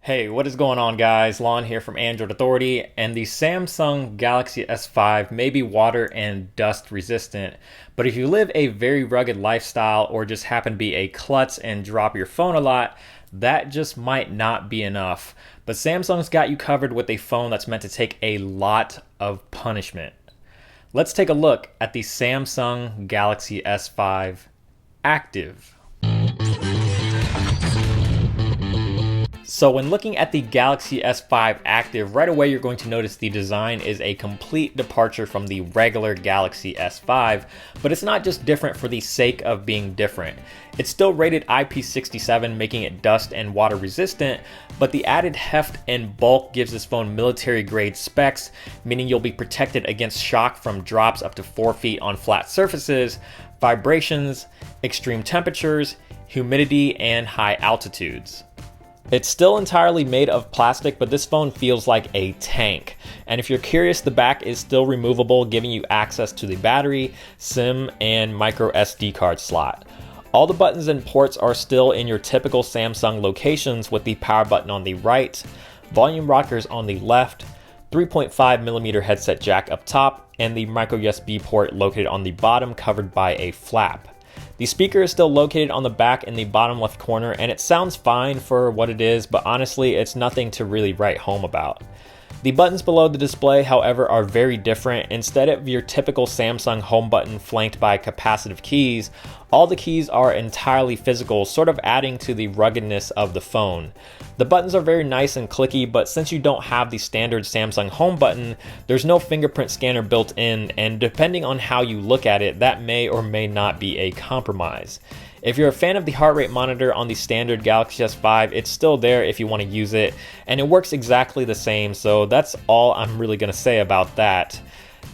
Hey, what is going on, guys? Lon here from Android Authority, and the Samsung Galaxy S5 may be water and dust resistant, but if you live a very rugged lifestyle or just happen to be a klutz and drop your phone a lot, that just might not be enough. But Samsung's got you covered with a phone that's meant to take a lot of punishment. Let's take a look at the Samsung Galaxy S5 Active. So when looking at the Galaxy S5 Active, right away you're going to notice the design is a complete departure from the regular Galaxy S5, but it's not just different for the sake of being different. It's still rated IP67, making it dust and water resistant, but the added heft and bulk gives this phone military grade specs, meaning you'll be protected against shock from drops up to 4 feet on flat surfaces, vibrations, extreme temperatures, humidity, and high altitudes. It's still entirely made of plastic, but this phone feels like a tank. And if you're curious, the back is still removable, giving you access to the battery, SIM, and micro SD card slot. All the buttons and ports are still in your typical Samsung locations, with the power button on the right, volume rockers on the left, 3.5mm headset jack up top, and the micro USB port located on the bottom, covered by a flap. The speaker is still located on the back in the bottom left corner, and it sounds fine for what it is, but honestly, it's nothing to really write home about. The buttons below the display, however, are very different. Instead of your typical Samsung home button flanked by capacitive keys, all the keys are entirely physical, sort of adding to the ruggedness of the phone. The buttons are very nice and clicky, but since you don't have the standard Samsung home button, there's no fingerprint scanner built in, and depending on how you look at it, that may or may not be a compromise. If you're a fan of the heart rate monitor on the standard Galaxy S5, it's still there if you want to use it, and it works exactly the same, so that's all I'm really going to say about that.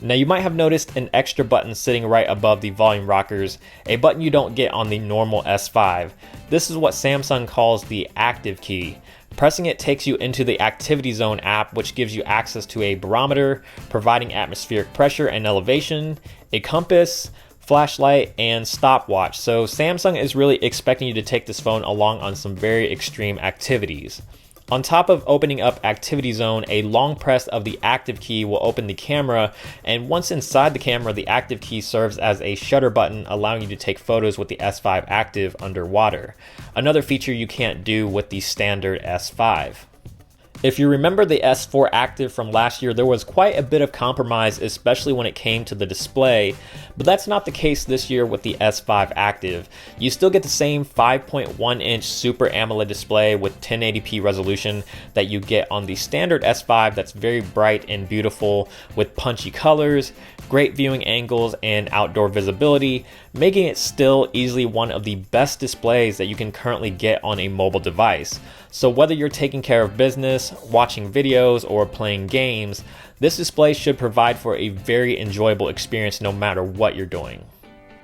Now, you might have noticed an extra button sitting right above the volume rockers, a button you don't get on the normal S5. This is what Samsung calls the active key. Pressing it takes you into the Activity Zone app, which gives you access to a barometer, providing atmospheric pressure and elevation, a compass, flashlight, and stopwatch. So Samsung is really expecting you to take this phone along on some very extreme activities. On top of opening up Activity Zone, a long press of the active key will open the camera, and once inside the camera, the active key serves as a shutter button, allowing you to take photos with the S5 Active underwater. Another feature you can't do with the standard S5. If you remember the S4 Active from last year, there was quite a bit of compromise, especially when it came to the display, but that's not the case this year with the S5 Active. You still get the same 5.1-inch Super AMOLED display with 1080p resolution that you get on the standard S5 that's very bright and beautiful with punchy colors, great viewing angles, and outdoor visibility, making it still easily one of the best displays that you can currently get on a mobile device. So whether you're taking care of business, watching videos, or playing games, this display should provide for a very enjoyable experience no matter what you're doing.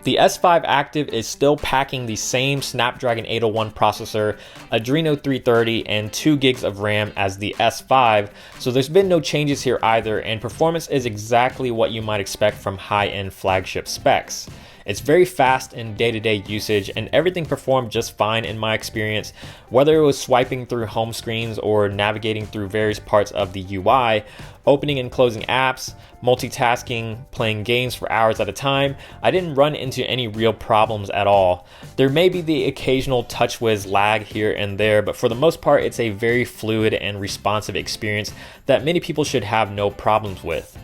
The S5 Active is still packing the same Snapdragon 801 processor, Adreno 330, and 2 gigs of RAM as the S5, so there's been no changes here either, and performance is exactly what you might expect from high-end flagship specs. It's very fast in day-to-day usage, and everything performed just fine in my experience, whether it was swiping through home screens or navigating through various parts of the UI, opening and closing apps, multitasking, playing games for hours at a time. I didn't run into any real problems at all. There may be the occasional TouchWiz lag here and there, but for the most part, it's a very fluid and responsive experience that many people should have no problems with.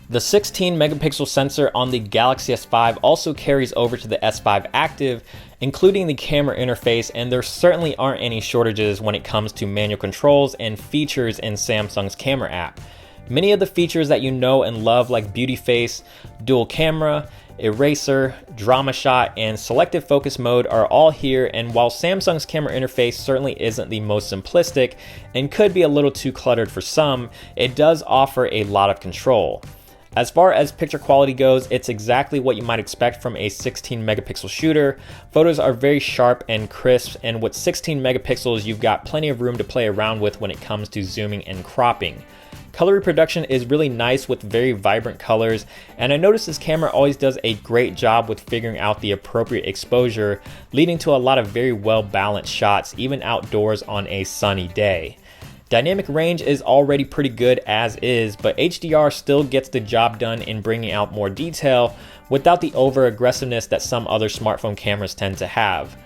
The 16 megapixel sensor on the Galaxy S5 also carries over to the S5 Active, including the camera interface, and there certainly aren't any shortages when it comes to manual controls and features in Samsung's camera app. Many of the features that you know and love, like beauty face, dual camera, eraser, drama shot, and selective focus mode, are all here, and while Samsung's camera interface certainly isn't the most simplistic and could be a little too cluttered for some, it does offer a lot of control. As far as picture quality goes, it's exactly what you might expect from a 16 megapixel shooter. Photos are very sharp and crisp, and with 16 megapixels, you've got plenty of room to play around with when it comes to zooming and cropping. Color reproduction is really nice with very vibrant colors, and I notice this camera always does a great job with figuring out the appropriate exposure, leading to a lot of very well balanced shots even outdoors on a sunny day. Dynamic range is already pretty good as is, but HDR still gets the job done in bringing out more detail without the over-aggressiveness that some other smartphone cameras tend to have.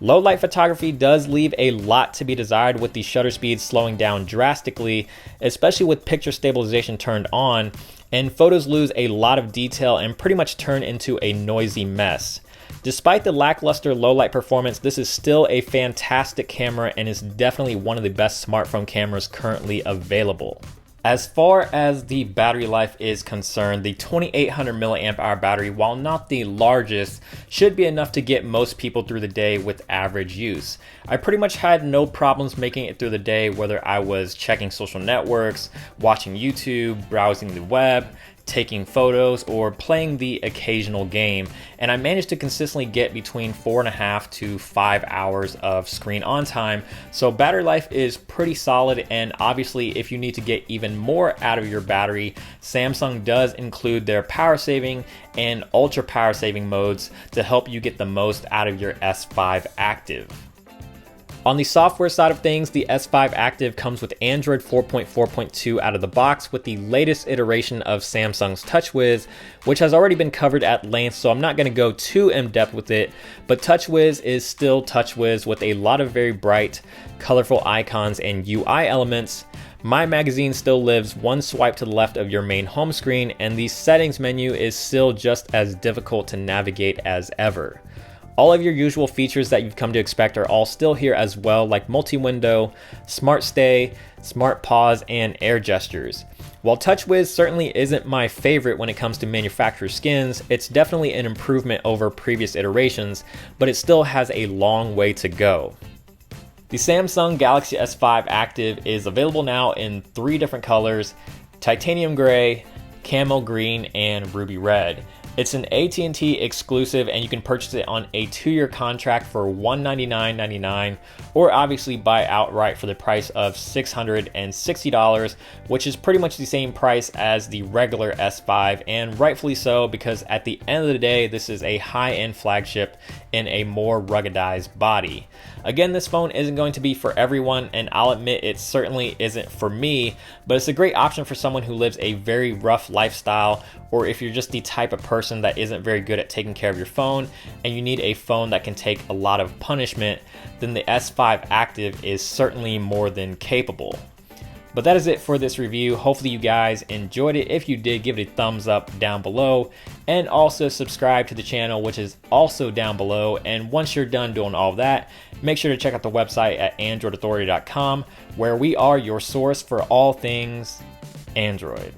Low light photography does leave a lot to be desired, with the shutter speed slowing down drastically, especially with picture stabilization turned on, and photos lose a lot of detail and pretty much turn into a noisy mess. Despite the lackluster low light performance, this is still a fantastic camera and is definitely one of the best smartphone cameras currently available. As far as the battery life is concerned, the 2800 mAh battery, while not the largest, should be enough to get most people through the day with average use. I pretty much had no problems making it through the day, whether I was checking social networks, watching YouTube, browsing the web, taking photos, or playing the occasional game, and I managed to consistently get between 4.5 to 5 hours of screen on time, so battery life is pretty solid. And obviously, if you need to get even more out of your battery, Samsung does include their power saving and ultra power saving modes to help you get the most out of your S5 Active. On the software side of things, the S5 Active comes with Android 4.4.2 out of the box with the latest iteration of Samsung's TouchWiz, which has already been covered at length, so I'm not going to go too in-depth with it, but TouchWiz is still TouchWiz with a lot of very bright, colorful icons and UI elements. My Magazine still lives one swipe to the left of your main home screen, and the settings menu is still just as difficult to navigate as ever. All of your usual features that you've come to expect are all still here as well, like multi-window, smart stay, smart pause, and air gestures. While TouchWiz certainly isn't my favorite when it comes to manufacturer skins, it's definitely an improvement over previous iterations, but it still has a long way to go. The Samsung Galaxy S5 Active is available now in 3 different colors: titanium gray, camel green, and ruby red. It's an at&T exclusive, and you can purchase it on a 2-year contract for $199.99, or obviously buy outright for the price of $660, which is pretty much the same price as the regular S5, and rightfully so, because at the end of the day, this is a high-end flagship in a more ruggedized body. Again, this phone isn't going to be for everyone, and I'll admit it certainly isn't for me, but it's a great option for someone who lives a very rough lifestyle, or if you're just the type of person that isn't very good at taking care of your phone and you need a phone that can take a lot of punishment, then the S5 Active is certainly more than capable. But that is it for this review. Hopefully you guys enjoyed it. If you did, give it a thumbs up down below, and also subscribe to the channel, which is also down below. And once you're done doing all of that, make sure to check out the website at androidauthority.com, where we are your source for all things Android.